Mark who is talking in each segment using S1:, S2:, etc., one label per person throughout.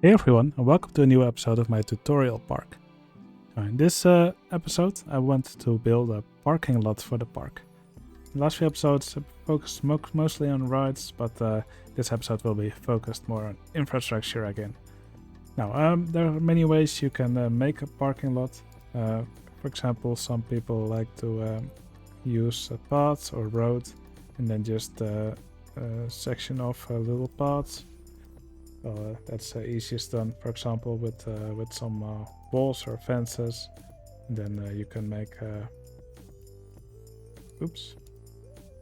S1: Hey everyone, and welcome to a new episode of my tutorial park. In this episode, I want to build a parking lot for the park. The last few episodes focused mostly on rides, but this episode will be focused more on infrastructure again. Now, there are many ways you can make a parking lot. For example, some people like to use paths or road and then just section off little paths. Well, that's easiest done, for example, with some walls or fences. And then you can make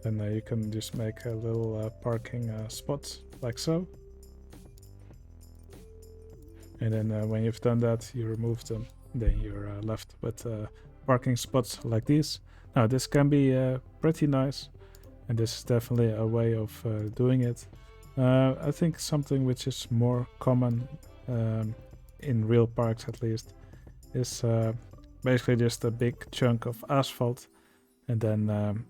S1: Then you can just make a little parking spots like so. And then when you've done that, you remove them. Then you're left with parking spots like these. Now this can be pretty nice, and this is definitely a way of doing it. I think something which is more common in real parks at least is basically just a big chunk of asphalt and then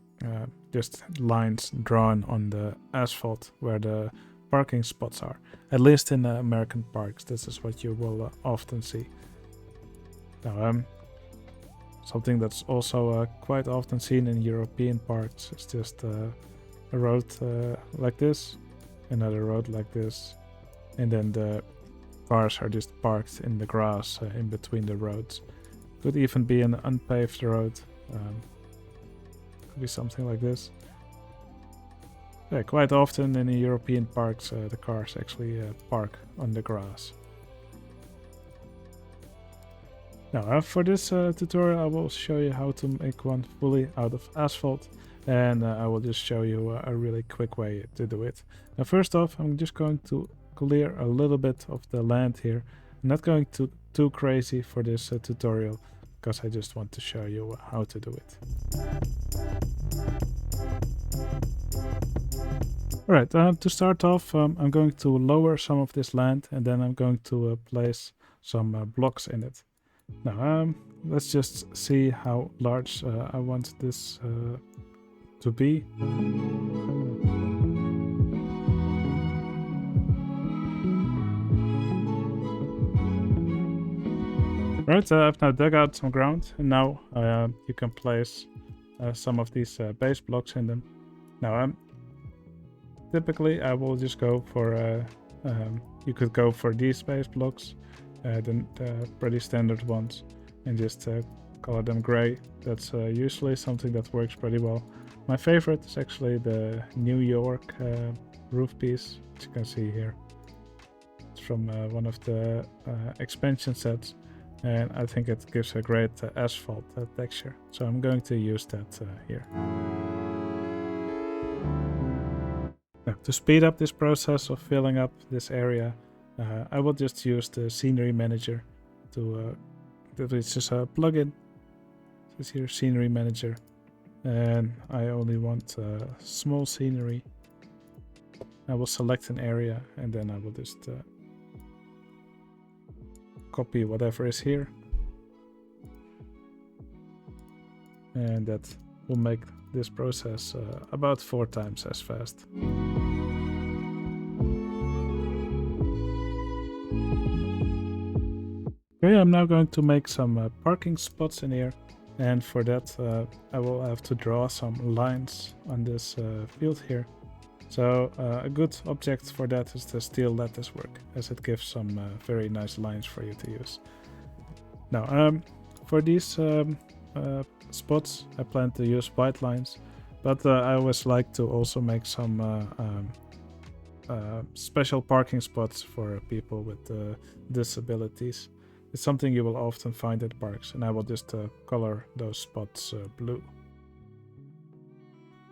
S1: just lines drawn on the asphalt where the parking spots are. At least in American parks, this is what you will often see. Now, something that's also quite often seen in European parks is just a road like this. Another road like this, and then the cars are just parked in the grass in between the roads. Could even be an unpaved road. Could be something like this. Yeah, quite often in the European parks the cars actually park on the grass. Now for this tutorial I will show you how to make one fully out of asphalt, and I will just show you a really quick way to do it. Now first off, I'm just going to clear a little bit of the land here. I'm not going too crazy for this tutorial, because I just want to show you how to do it. Alright, to start off, I'm going to lower some of this land, and then I'm going to place some blocks in it. Now, let's just see how large I want this to be. Right, I've now dug out some ground, and now you can place some of these base blocks in them. Now, typically I will just go for, you could go for these base blocks, the pretty standard ones, and just color them gray. That's usually something that works pretty well. My favorite is actually the New York roof piece, which you can see here. It's from one of the expansion sets, and I think it gives a great asphalt texture. So I'm going to use that here. Now, to speed up this process of filling up this area, I will just use the scenery manager to it's just a plugin. This here, scenery manager, and I only want small scenery. I will select an area, and then I will just copy whatever is here, and that will make this process about 4 times as fast. Okay, I'm now going to make some parking spots in here, and for that I will have to draw some lines on this field here. So a good object for that is the steel lattice work, as it gives some very nice lines for you to use. Now for these spots I plan to use white lines, but I always like to also make some special parking spots for people with disabilities. It's something you will often find at parks, and I will just color those spots blue.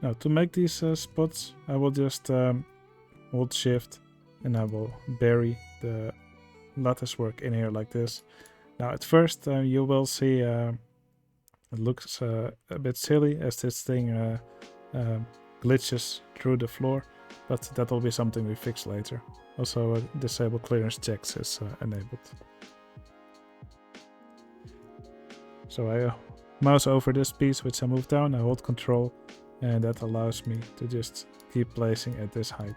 S1: Now to make these spots, I will just hold shift and I will bury the lattice work in here like this. Now at first you will see it looks a bit silly as this thing glitches through the floor, but that will be something we fix later. Also disable clearance checks is enabled. So I mouse over this piece which I move down, I hold Control, and that allows me to just keep placing at this height.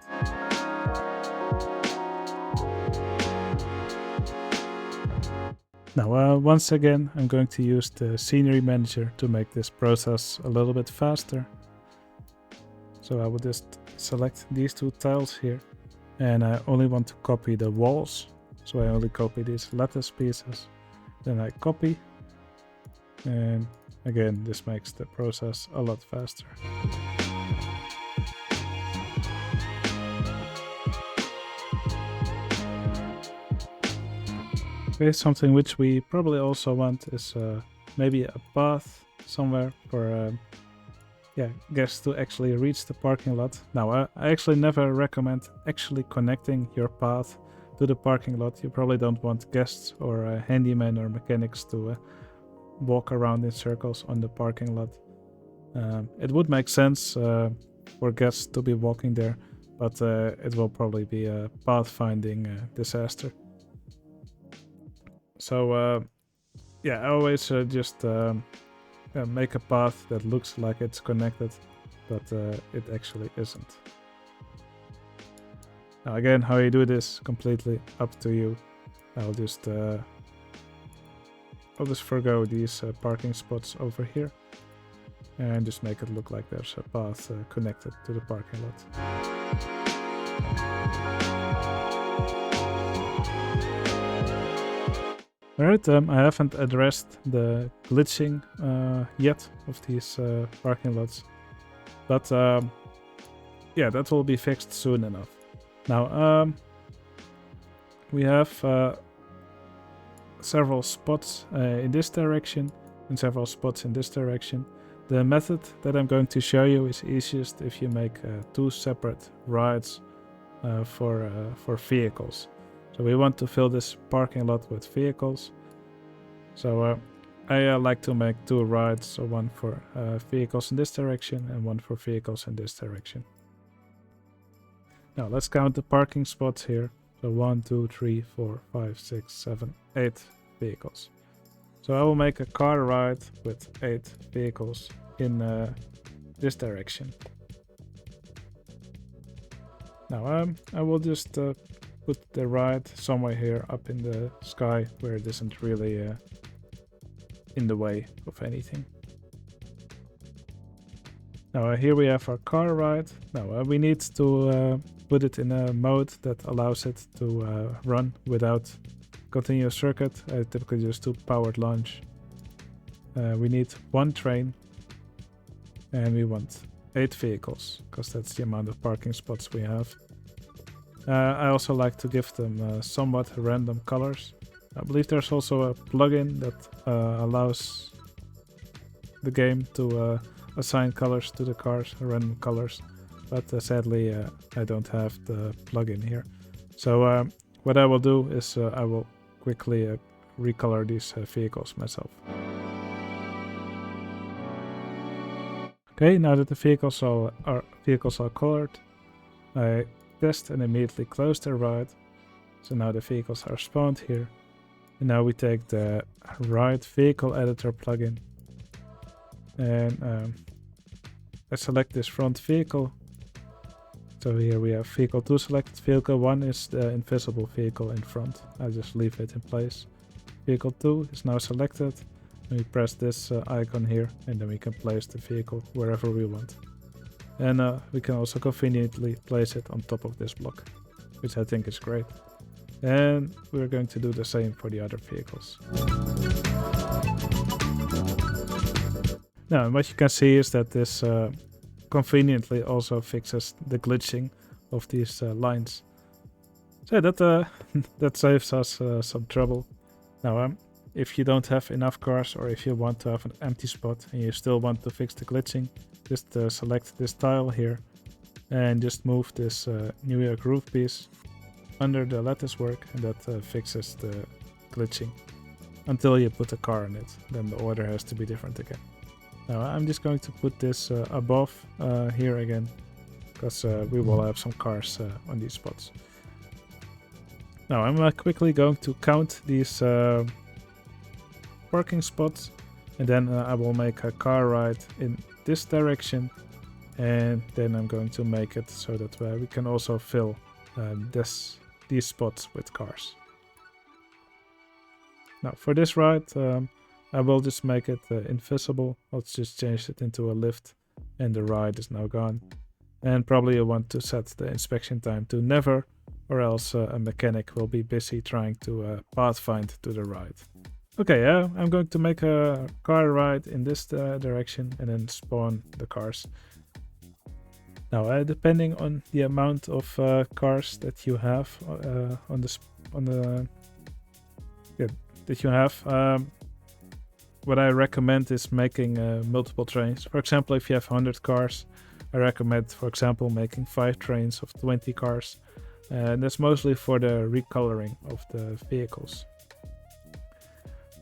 S1: Now, once again, I'm going to use the scenery manager to make this process a little bit faster. So I will just select these two tiles here, and I only want to copy the walls. So I only copy these lattice pieces. Then I copy, and again, this makes the process a lot faster. Okay, something which we probably also want is maybe a path somewhere for guests to actually reach the parking lot. Now, I actually never recommend actually connecting your path to the parking lot. You probably don't want guests or handymen or mechanics to walk around in circles on the parking lot. It would make sense for guests to be walking there, but it will probably be a pathfinding disaster. So I always just make a path that looks like it's connected, but it actually isn't. Now again, how you do this, completely up to you. I'll just forgo these parking spots over here and just make it look like there's a path connected to the parking lot. Alright, I haven't addressed the glitching yet of these parking lots, but that will be fixed soon enough. Now, we have several spots in this direction and several spots in this direction. The method that I'm going to show you is easiest if you make two separate rides for vehicles. So we want to fill this parking lot with vehicles. So I like to make two rides, so one for vehicles in this direction and one for vehicles in this direction. Now let's count the parking spots here. So 1, 2, 3, 4, 5, 6, 7, 8 vehicles. So I will make a car ride with 8 vehicles in this direction. Now I will just put the ride somewhere here up in the sky where it isn't really in the way of anything. Now here we have our car ride. Now we need to put it in a mode that allows it to run without continuous circuit. I typically just do powered launch. We need one train and we want 8 vehicles because that's the amount of parking spots we have. I also like to give them somewhat random colors. I believe there's also a plugin that allows the game to assign colors to the cars, random colors, but sadly I don't have the plugin here. So what I will do is I will quickly recolor these vehicles myself. Okay, now that the vehicles are colored, I test and immediately close the ride. So now the vehicles are spawned here. And now we take the ride vehicle editor plugin and I select this front vehicle. So here we have vehicle 2 selected. Vehicle 1 is the invisible vehicle in front. I just leave it in place. Vehicle 2 is now selected. And we press this icon here and then we can place the vehicle wherever we want. And we can also conveniently place it on top of this block, which I think is great. And we're going to do the same for the other vehicles. Now, what you can see is that this conveniently also fixes the glitching of these lines. So that saves us some trouble. Now, if you don't have enough cars or if you want to have an empty spot and you still want to fix the glitching, just select this tile here and just move this New York roof piece under the lattice work, and that fixes the glitching until you put a car in it. Then the order has to be different again. Now I'm just going to put this above here again because we will have some cars on these spots. Now I'm quickly going to count these parking spots, and then I will make a car ride in this direction, and then I'm going to make it so that we can also fill these spots with cars. Now for this ride, I will just make it invisible. Let's just change it into a lift, and the ride is now gone. And probably you want to set the inspection time to never, or else a mechanic will be busy trying to pathfind to the ride. Okay, I'm going to make a car ride in this direction and then spawn the cars. Now, depending on the amount of cars that you have what I recommend is making multiple trains. For example, if you have 100 cars, I recommend, for example, making 5 trains of 20 cars. And that's mostly for the recoloring of the vehicles.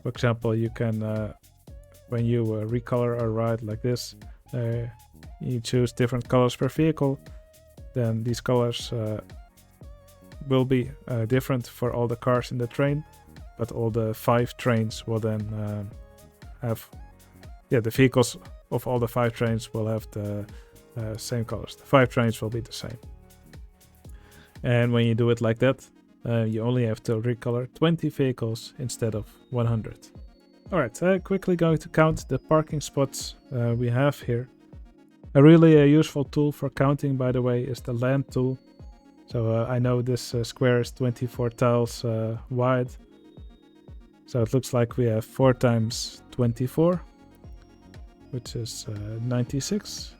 S1: For example, you can, when you recolor a ride like this, you choose different colors per vehicle, then these colors will be different for all the cars in the train, but all the 5 trains will then have, the vehicles of all the 5 trains will have the same colors. The 5 trains will be the same. And when you do it like that, you only have to recolor 20 vehicles instead of 100. Alright, quickly going to count the parking spots we have here. A really useful tool for counting, by the way, is the land tool. So I know this square is 24 tiles wide. So it looks like we have 4 times 24, which is 96,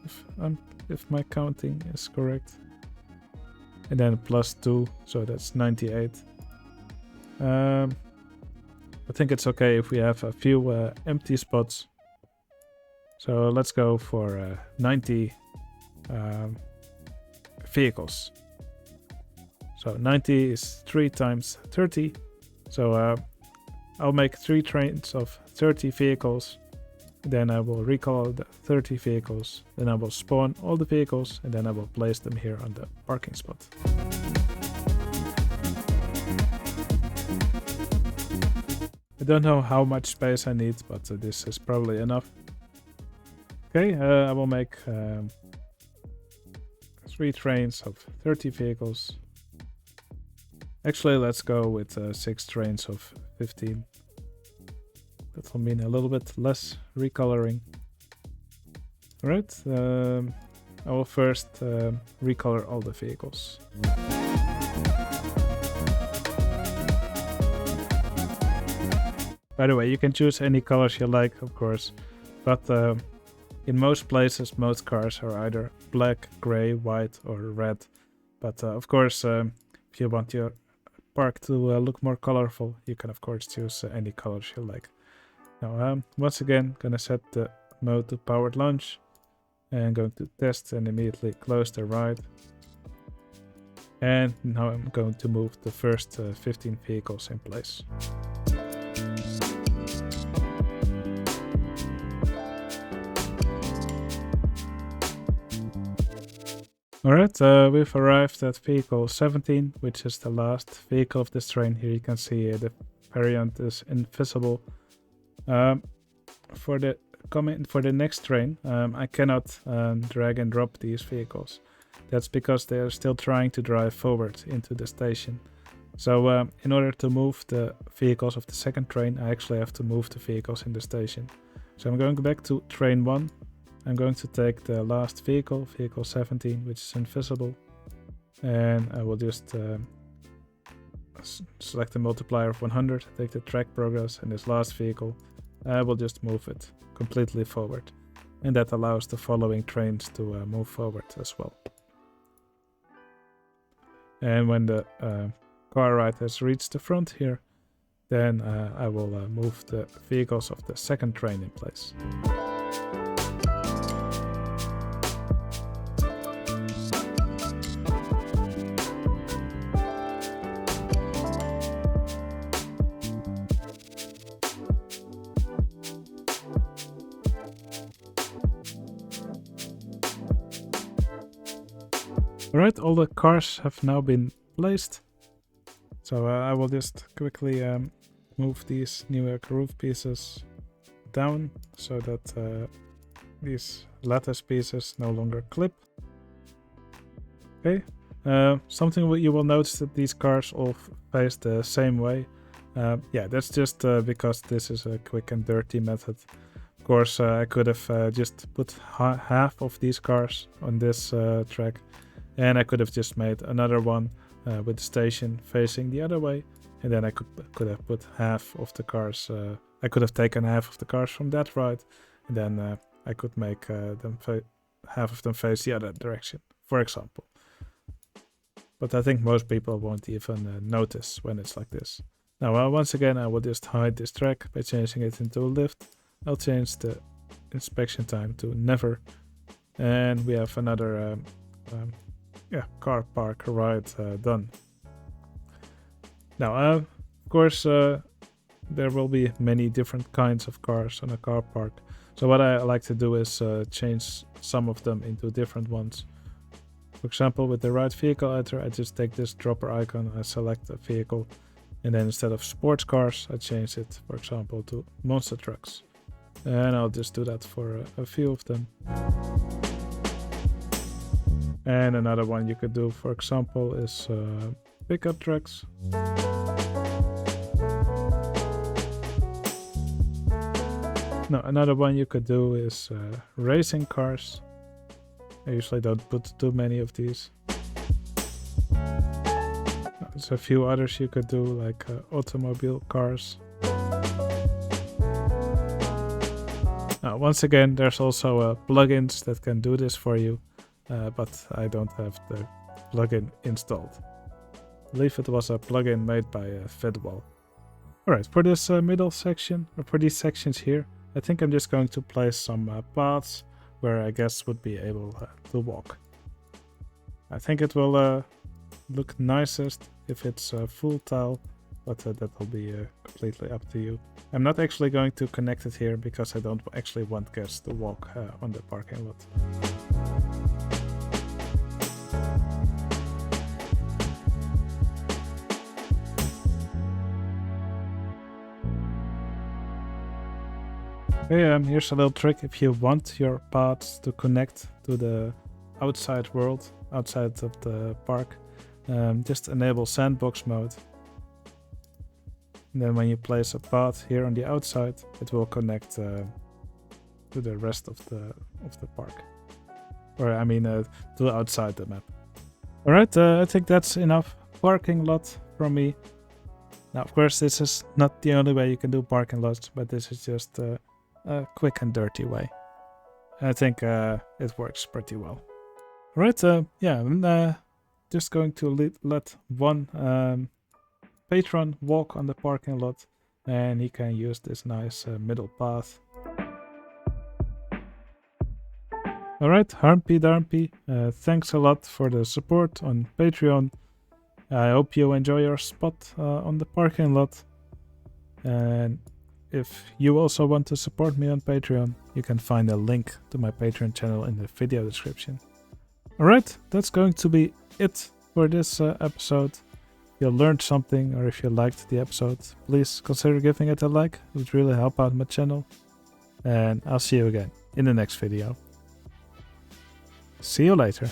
S1: if my counting is correct. And then plus 2, so that's 98. I think it's okay if we have a few empty spots. So let's go for 90 vehicles. So 90 is 3 times 30. So I'll make 3 trains of 30 vehicles. Then I will recolor the 30 vehicles. Then I will spawn all the vehicles, and then I will place them here on the parking spot. I don't know how much space I need, but this is probably enough. Okay, I will make 3 trains of 30 vehicles. Actually, let's go with 6 trains of 15. That will mean a little bit less recoloring. Alright, I will first recolor all the vehicles. By the way, you can choose any colors you like, of course, but in most places, most cars are either black, gray, white, or red. But of course, if you want your park to look more colorful, you can of course choose any colors you like. Now, once again, gonna set the mode to powered launch, and going to test and immediately close the ride. And now I'm going to move the first 15 vehicles in place. Alright, we've arrived at vehicle 17, which is the last vehicle of this train. Here you can see the variant is invisible. For the next train, I cannot drag and drop these vehicles. That's because they are still trying to drive forward into the station. So in order to move the vehicles of the second train, I actually have to move the vehicles in the station. So I'm going back to train 1. I'm going to take the last vehicle, vehicle 17, which is invisible. And I will just select the multiplier of 100, take the track progress, and this last vehicle, I will just move it completely forward. And that allows the following trains to move forward as well. And when the car ride has reached the front here, then I will move the vehicles of the second train in place. Alright, all the cars have now been placed. So I will just quickly move these new groove pieces down so that these lattice pieces no longer clip. Okay, something you will notice that these cars all face the same way. Yeah, that's just because this is a quick and dirty method. Of course, I could have just put half of these cars on this track, and I could have just made another one with the station facing the other way, and then I could have put half of the cars. I could have taken half of the cars from that ride, and then I could make half of them face the other direction, for example. But I think most people won't even notice when it's like this. Now, once again, I will just hide this track by changing it into a lift. I'll change the inspection time to never, and we have another car park ride done. Now, of course, there will be many different kinds of cars on a car park. So what I like to do is change some of them into different ones. For example, with the right vehicle editor, I just take this dropper icon, I select a vehicle, and then instead of sports cars, I change it, for example, to monster trucks. And I'll just do that for a few of them. And another one you could do, for example, is pickup trucks. Now, another one you could do is racing cars. I usually don't put too many of these. There's a few others you could do, like automobile cars. Now, once again, there's also plugins that can do this for you, but I don't have the plugin installed. I believe it was a plugin made by Fedwall. Alright, for this middle section, or for these sections here, I think I'm just going to place some paths where I guess would be able to walk. I think it will look nicest if it's full tile, but that will be completely up to you. I'm not actually going to connect it here because I don't actually want guests to walk on the parking lot. Okay, here's a little trick. If you want your paths to connect to the outside world, outside of the park, just enable sandbox mode. And then when you place a path here on the outside, it will connect to the rest of the park. Or I mean to outside the map. Alright, I think that's enough parking lot from me. Now of course this is not the only way you can do parking lots, but this is just a quick and dirty way. I think it works pretty well. Alright, yeah, I'm just going to let one patron walk on the parking lot, and he can use this nice middle path. Alright, Harmpy Darmpy, thanks a lot for the support on Patreon. I hope you enjoy your spot on the parking lot. And if you also want to support me on Patreon, you can find a link to my Patreon channel in the video description. Alright, that's going to be it for this episode. If you learned something or if you liked the episode, please consider giving it a like. It would really help out my channel. And I'll see you again in the next video. See you later.